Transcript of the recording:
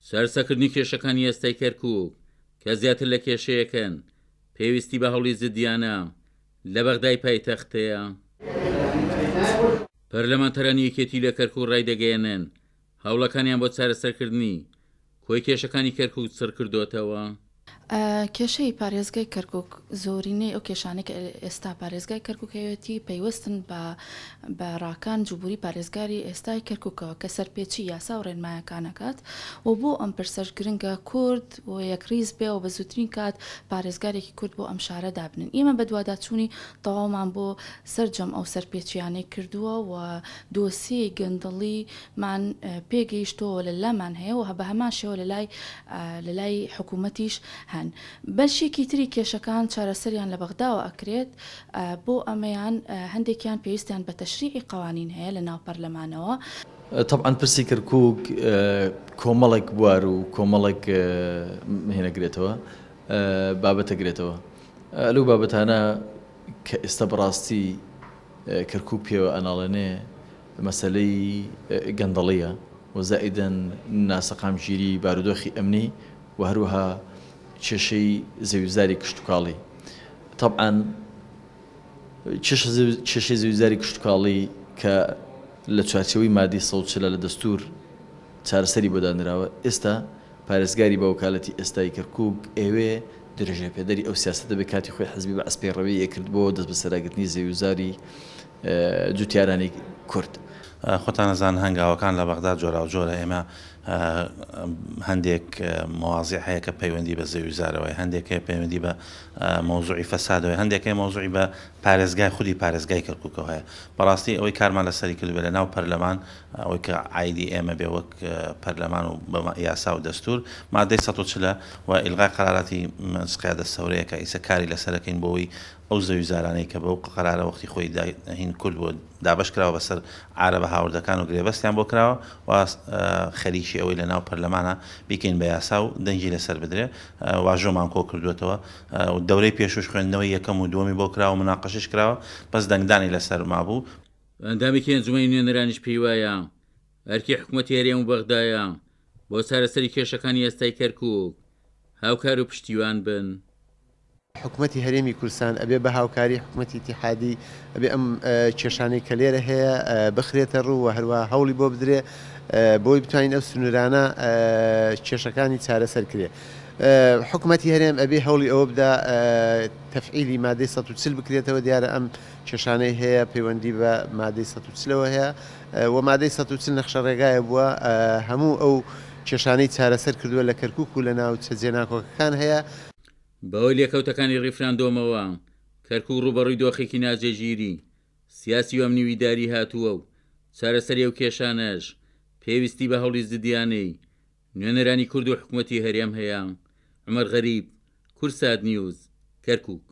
سەرسەکردنی کێشەکانی ئێستای کەرکووک کە زیاتر لە کێشەیەکەن پێویستی بە هەوڵی زدیانە لە بەغدای پایتەختەیە. پەرلەمانتەرانی یەکێتی لە کەرکووک ڕایدەگەیەنن هەوڵەکانیان بۆ چارەسەرکردنی کۆی کێشەکانی کەرکووک سڕ کردوتەوە. کێشەی پارێزگای کەرکووک زۆرینەی ئەو کێشانێک ئێستا پارێزگای کەرکووکەوێتی پەیوەستن بە ڕاکان جوبوری پارێزگاری ئێستای کەرکووکەوە کە سەرپێچی یاسا و ڕێنمایەکانەکات و بۆ ئەم پرسەش گرنگە کورد و یەکریز بێ و بە زووترین کات پارێزگارێکی کورد بۆ ئەم شارە دابنن. ئێمە بە دوواداچوونی تەواومان بۆ سەررجەم ئەو سەرپێچیانەی کردووە و دۆسیی گەندەڵیمان پێگەیشتەوە لە لامان هەیە و بە هەمان شێوە لە لای حکوومەتیش هەن. بەشێکی تری کێشەکان چارەسەریان لە بەغداوە ئەکرێت بۆ ئەمەیان هەندێکیان پێویستیان بە تەشریعی قوانین هەیە لە ناو پەرلەمانەوە. طبعا پرسی کەرکووک کۆمەڵێک بوار و کۆمەڵێک هێنەگرێتەوە بابەتەگرێتەوە لەو بابەتانە کە ئێستا بەڕاستی کەرکووک پێوە ئەناڵێنێ مەسەلەی گەندەڵیە و زائیدەن ناسەقامگیری بارودۆخی ئەمنی و هەروەها کێشەی زەویزاری کشتتوکاڵی. طبعا کێشەی زەویزاری کشتتوکاڵی کە لە چوارچەوەی مادی 140 لە دەستور چارەسەری بۆدانراوە ئێستا پارێزگاری بە وەکالەتی ئێستای کەرکووک ئێوێ درێژە پێدەری ئەو سیاسەتە بە کاتی خۆی حەزبی بە ئەسپێڕەوەی یەکرد بۆ دەست بە سەراگرتنی زەویزاری جوتیارانی کورد. خۆتان نەزان هەنگاوەکان لە بەغدا جۆرا و جۆرە ئێمە هەندێک مواضیع هەیە کە پەیوەندی بە زەویزارەوەی هەندێک هەیە پەیوەندی بە مۆزوعی فەسادەوەی هەندێک هەیە مۆزوعی بە پارێزگای خودی پارێزگای کەرکووکەوە هەیە. بەڕاستی ئەوەی کارمان لەسەری کردووە لە ناو پەرلەمان ئەوەی کە عایدی ئێمە بێ وەک پەرلەمان و بە یاسا و دەستور مادەی 140 و ئیلغای قەراراتی مجلس السەورەیە کە ئیسە کاری لەسەرەکەین بۆەوەی ئەو زەویزارانەی کە بەو قەرارە وەختی خۆی هین کورد بۆ دابش کراوە بەسەر عارەبە هاوردەکان و گرێبەستیان بۆ کراوە و خەریکی ئەوەی لە ناو پەرلەمانە بیکەین بە یاسا و دەنگی لەسەر بدرێ. واژۆمان کۆ کردوێتەوە و دەورەی پێشوش خوێندنەوەی یەکەم و دووەمی بۆ کراوە مناقەشش کراوە بەس دەنگدانی لەسەر مابوو. ئەندامێکی ئەنجومەنی نوێنەرانیش پێی وایە ئەرکی حکوومەتی هەرێم و بەغدایە بۆ چارەسەری کێشەکانی ئێستای کەرکووک هاوکار و پشتیوان بن. حکوومەتی هەرێمی کوردستان ئەبێ بە هاوکاری حکوومەتی ئیتیحادی ئەبێ ئەم کێشانەی کە لێرە هەیە بخرێتە ڕوو و هەروە هەوڵی بۆ بدرێ بۆی بتوانین ئەو سنوورانە کێشەکانی چارەسەر کرێ. حکوومەتی هەرێم ئەبێ هەوڵی ئەوە بدا تەفعیلی مادەی 140 بکرێتەوە. دیارە ئەم کێشانەی هەیە پەیوەندی بە مادەی 140ەوە هەیە و مادەی 140 نەخشە ڕێگایە بووە هەموو ئەو کێشانەی چارەسەر کردووە لە کەرکووک و لە ناو جێناکۆکەکان هەیە. بەهۆی لێکەوتەکانی ڕیفراندۆمەوە کەرکووک ڕوبەڕووی دۆخێکی ناجێگیری سیاسی و ئەمنی داری هاتووە و چارەسەری ئەو کێشانەش پێویستی بە هەوڵی زدیانەی نوێنەرانی کورد و حکوومەتی هەرێم هەیە. عومەر غەریب، کورسات نیوز، کەرکووک.